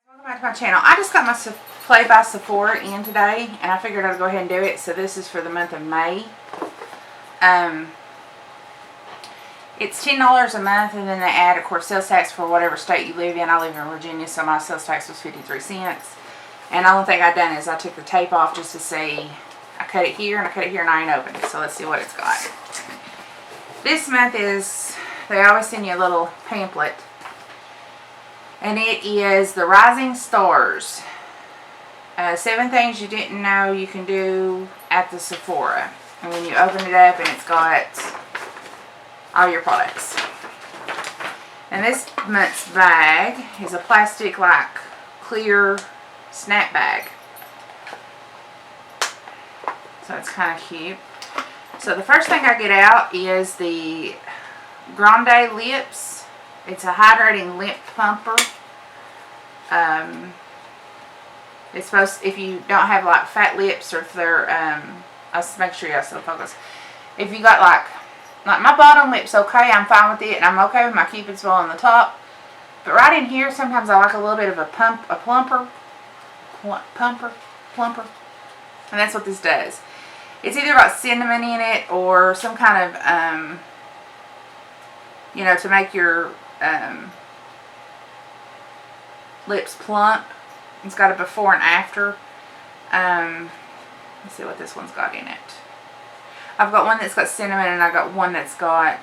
Welcome back to my channel. I just got my Play by Sephora in today, and I figured I'd go ahead and do it. So this is for the month of May. It's $10 a month, and then they add, of course, sales tax for whatever state you live in. I live in Virginia, so my sales tax was 53 cents. And the only thing I've done is I took the tape off just to see. I cut it here, and I cut it here, and I ain't opened it. So let's see what it's got. This month is, they always send you a little pamphlet. And it is the Rising Stars. 7 things you didn't know you can do at the Sephora. And when you open it up, and it's got all your products. And this month's bag is a plastic, like, clear snap bag. So it's kind of cute. So the first thing I get out is the Grande Lips. It's a hydrating lip plumper. It's supposed, if you don't have like fat lips, or if they're, I'll make sure you have some focus. If you got like my bottom lip's okay, I'm fine with it, and I'm okay with my Cupid's bow on the top. But right in here, sometimes I like a little bit of a plumper. And that's what this does. It's either got cinnamon in it, or some kind of, you know, to make your lips plump. It's got a before and after. Let's see what this one's got in it. I've got one that's got cinnamon, and I got one that's got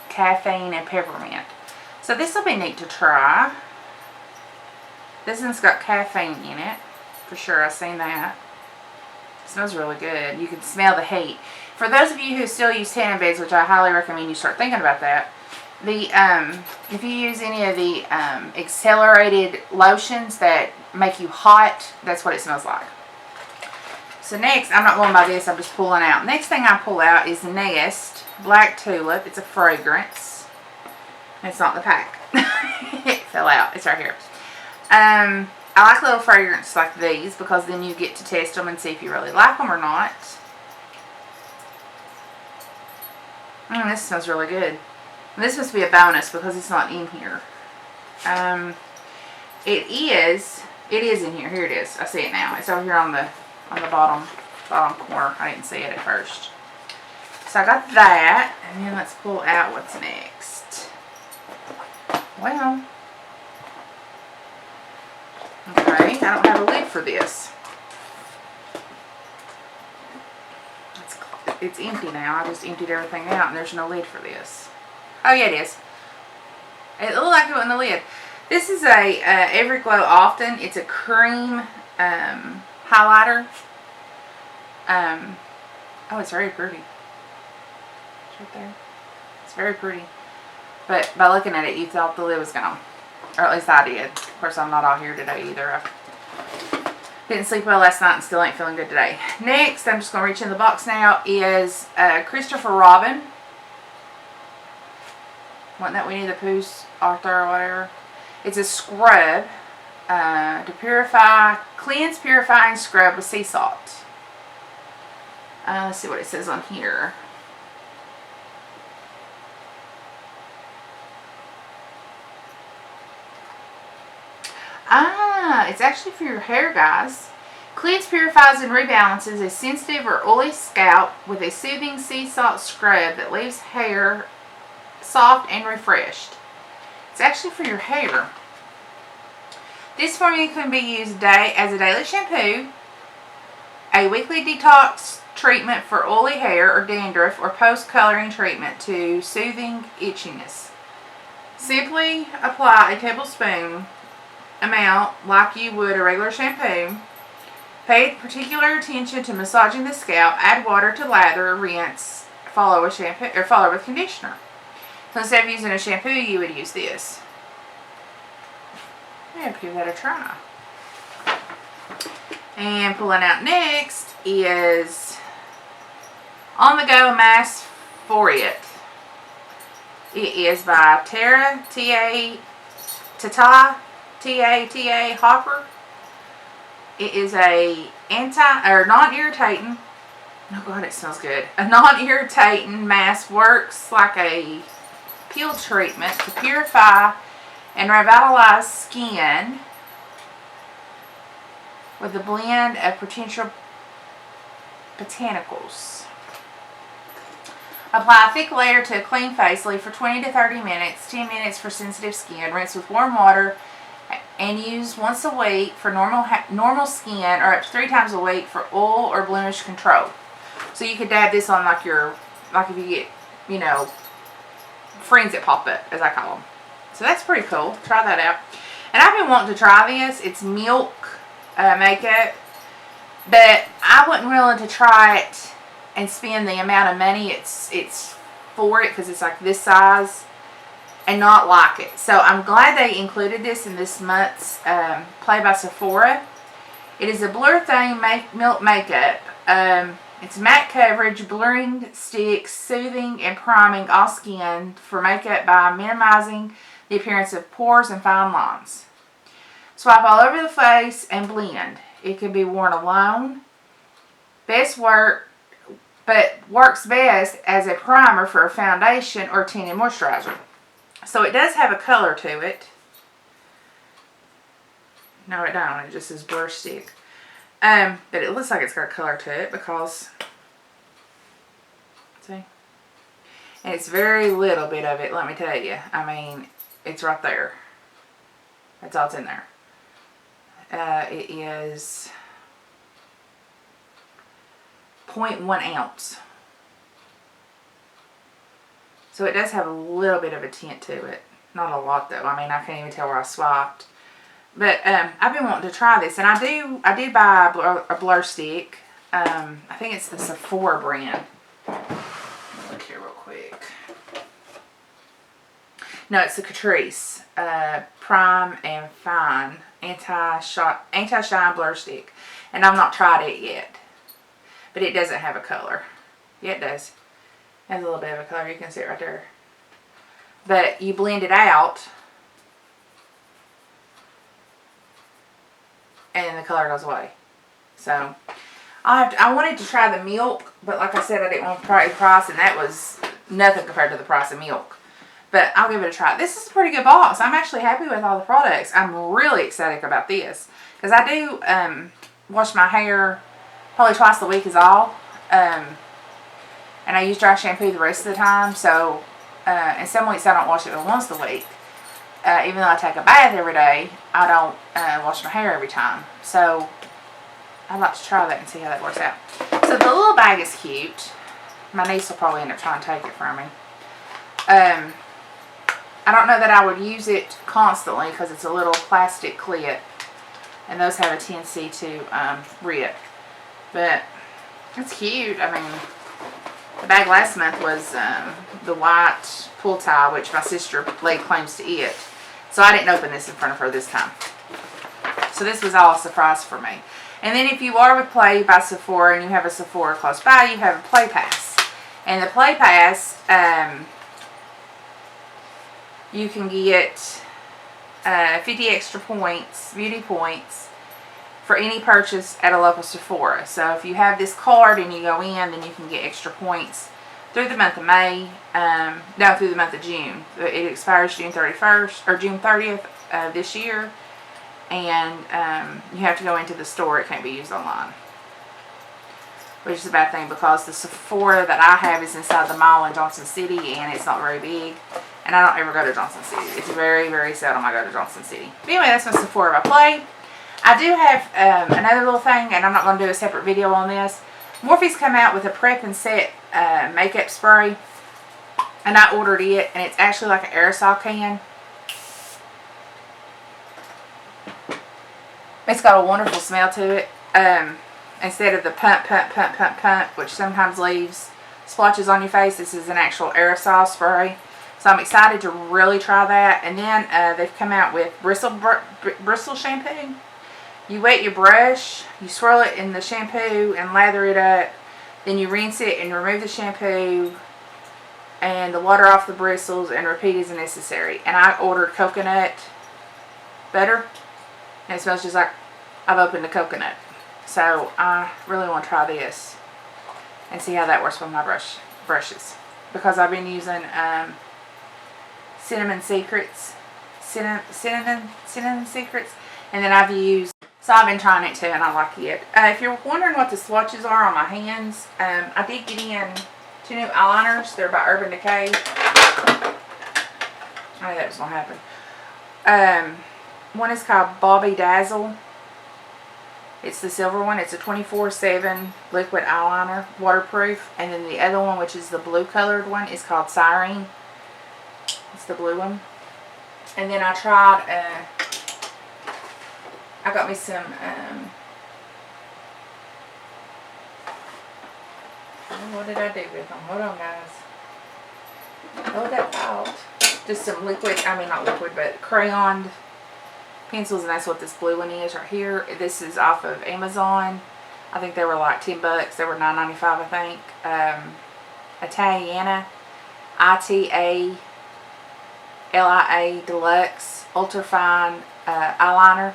caffeine and peppermint. So this will be neat to try. This one's got caffeine in it, for sure. I've seen that. It smells really good. You can smell the heat. For those of you who still use tanning beds, which I highly recommend you start thinking about that, if you use any of the accelerated lotions that make you hot, that's what it smells like. So next, I'm not going by this, I'm just pulling out. Next thing I pull out is Nest Black Tulip. It's a fragrance. It's not in the pack. It fell out. It's right here. I like little fragrances like these, because then you get to test them and see if you really like them or not. This smells really good. This must be a bonus because it's not in here. It is in here. Here it is. I see it now. It's over here on the bottom corner. I didn't see it at first. So I got that, and then let's pull out what's next. Well, okay, I don't have a lid for this. It's empty now. I just emptied everything out, and there's no lid for this. Oh yeah, it is. It looked like it wasn't a lid. This is a Every Glow Often. It's a cream highlighter. Oh, it's very pretty. It's right there. It's very pretty. But by looking at it, you thought the lid was gone. Or at least I did. Of course, I'm not out here today either. I didn't sleep well last night and still ain't feeling good today. Next, I'm just going to reach in the box now, is Christopher Robin. Wasn't that Winnie the Pooh's Arthur or whatever? It's a scrub to purify, cleanse, purifying scrub with sea salt. Let's see what it says on here. It's actually for your hair, guys. Cleans, purifies, and rebalances a sensitive or oily scalp with a soothing sea salt scrub that leaves hair soft and refreshed. It's actually for your hair. This formula can be used as a daily shampoo, a weekly detox treatment for oily hair or dandruff, or post-coloring treatment to soothing itchiness. Simply apply a tablespoon amount like you would a regular shampoo. Pay particular attention to massaging the scalp. Add water to lather, rinse, follow with shampoo or follow with conditioner. So instead of using a shampoo, you would use this. I'm going to give that a try. And pulling out next is On the Go Mask for It. It is by Tara T-A-T-A Hopper. It is a non-irritating. Oh God, it smells good. A non-irritating mask, works like a peel treatment to purify and revitalize skin with a blend of potential botanicals. Apply a thick layer to a clean face. Leave for 20 to 30 minutes, 10 minutes for sensitive skin. Rinse with warm water and use once a week for normal skin, or up to 3 times a week for oil or blemish control. So you could dab this on like if you get, you know, friends that pop up, as I call them. So that's pretty cool. Try that out. And I've been wanting to try this. It's milk makeup, but I wasn't willing to try it and spend the amount of money it's for it, because it's like this size, and not like it. So I'm glad they included this in this month's Play by Sephora. It is a blur thing milk makeup. It's matte coverage, blurring sticks, soothing and priming all skin for makeup by minimizing the appearance of pores and fine lines. Swipe all over the face and blend. It can be worn alone. But works best as a primer for a foundation or tinted moisturizer. So it does have a color to it. No, it don't. It just says blur stick. But it looks like it's got color to it because, see? And it's very little bit of it, let me tell you. I mean, it's right there. That's all that's in there. It is 0.1 ounce. So it does have a little bit of a tint to it. Not a lot though. I mean, I can't even tell where I swiped. But I've been wanting to try this, and I did buy a blur stick. I think it's the Sephora brand. Look here real quick. No, it's the Catrice Prime and Fine Anti-Shine Blur Stick, and I've not tried it yet. But it doesn't have a color. Yeah, it does. It has a little bit of a color. You can see it right there. But you blend it out, and the color goes away. So I wanted to try the milk, but like I said, I didn't want to pay the price, and that was nothing compared to the price of milk. But I'll give it a try. This is a pretty good box. I'm actually happy with all the products. I'm really excited about this, because I do wash my hair probably twice a week is all. And I use dry shampoo the rest of the time. So, and some weeks I don't wash it but once a week. Even though I take a bath every day, I don't wash my hair every time. So, I'd like to try that and see how that works out. So, the little bag is cute. My niece will probably end up trying to take it from me. I don't know that I would use it constantly because it's a little plastic clip. And those have a tendency to rip. But, it's cute. I mean, the bag last month was the white pull tie, which my sister laid claims to it. So I didn't open this in front of her this time. So this was all a surprise for me. And then if you are with Play by Sephora and you have a Sephora close by, you have a Play Pass. And the Play Pass, you can get 50 extra points, beauty points, for any purchase at a local Sephora. So if you have this card and you go in, then you can get extra points through the month of May, no, through the month of June. It expires June 31st, or June 30th of this year. And you have to go into the store. It can't be used online. Which is a bad thing, because the Sephora that I have is inside the mall in Johnson City, and it's not very big. And I don't ever go to Johnson City. It's very, very seldom I go to Johnson City. But anyway, that's my Sephora by Play. I do have another little thing, and I'm not going to do a separate video on this. Morphe's come out with a prep and set makeup spray, and I ordered it, and it's actually like an aerosol can. It's got a wonderful smell to it. Instead of the pump, which sometimes leaves splotches on your face, this is an actual aerosol spray. So I'm excited to really try that. And then they've come out with bristle shampoo. You wet your brush, you swirl it in the shampoo and lather it up. Then you rinse it and remove the shampoo and the water off the bristles, and repeat as necessary. And I ordered coconut butter, and it smells just like I've opened a coconut. So I really want to try this and see how that works with my brushes, because I've been using Cinnamon Secrets. Cinnamon Secrets. And then I've used, so I've been trying it too and I like it. If you're wondering what the swatches are on my hands, I did get in 2 new eyeliners. They're by Urban Decay. I knew that was going to happen. One is called Bobby Dazzle. It's the silver one. It's a 24/7 liquid eyeliner, waterproof. And then the other one, which is the blue colored one, is called Siren. It's the blue one. And then I tried, I got me some, what did I do with them? Hold on, guys. Hold that out. Just some liquid, I mean not liquid, but crayoned pencils, and that's what this blue one is right here. This is off of Amazon. I think they were like 10 bucks. They were $9.95, I think. Italiana ITALIA Deluxe Ultra Fine eyeliner.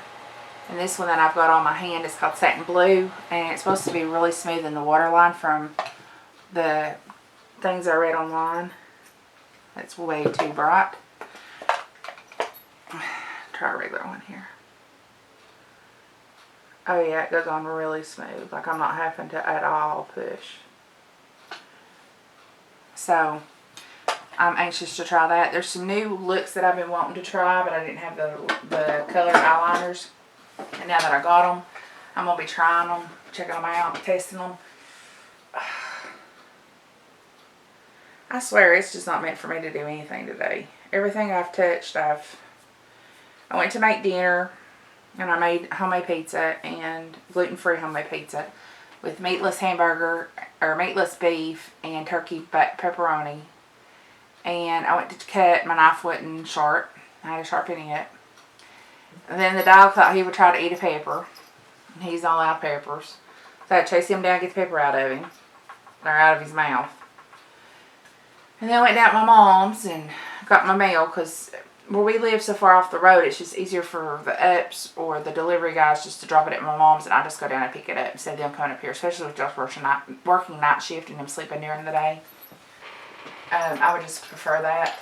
And this one that I've got on my hand is called Satin Blue, and it's supposed to be really smooth in the waterline from the things I read online. That's way too bright. Try a regular one here. Oh yeah, it goes on really smooth. Like I'm not having to at all push. So I'm anxious to try that. There's some new looks that I've been wanting to try, but I didn't have the colored eyeliners. And now that I got them, I'm going to be trying them, checking them out, testing them. I swear it's just not meant for me to do anything today. Everything I've touched, I went to make dinner, and I made homemade pizza and gluten-free homemade pizza with meatless hamburger, or meatless beef and turkey pepperoni. And I went to cut, my knife wasn't sharp. I had to sharpen it. And then the dog thought he would try to eat a pepper. And he's all out of peppers. So I had to chase him down and get the pepper out of him. Or out of his mouth. And then I went down to my mom's and got my mail, because where we live so far off the road, it's just easier for the ups or the delivery guys just to drop it at my mom's, and I just go down and pick it up instead of them coming up here, especially with just working night shift and them sleeping during the day. I would just prefer that,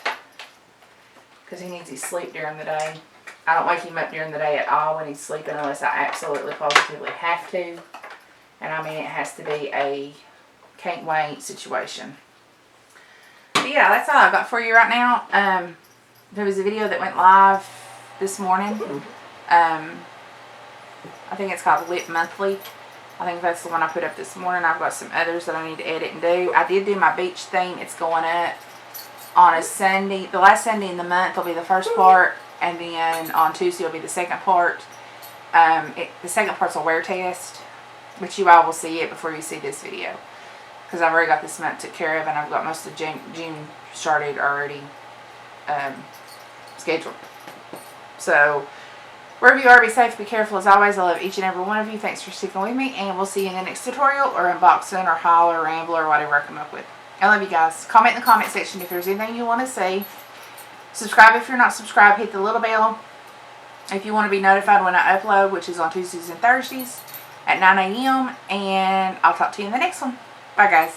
because he needs his sleep during the day. I don't wake him up during the day at all when he's sleeping unless I absolutely positively have to. And I mean, it has to be a can't wait situation. But yeah, that's all I've got for you right now. There was a video that went live this morning. I think it's called Lip Monthly. I think that's the one I put up this morning. I've got some others that I need to edit and do. I did do my beach theme. It's going up on a Sunday. The last Sunday in the month will be the first part. And then on Tuesday will be the second part. The second part's a wear test. But you all will see it before you see this video. Because I've already got this month took care of. And I've got most of June started already scheduled. So, wherever you are, be safe, be careful. As always, I love each and every one of you. Thanks for sticking with me. And we'll see you in the next tutorial or unboxing or haul or ramble or whatever I come up with. I love you guys. Comment in the comment section if there's anything you want to see. Subscribe if you're not subscribed. Hit the little bell if you want to be notified when I upload, which is on Tuesdays and Thursdays at 9 a.m. And I'll talk to you in the next one. Bye, guys.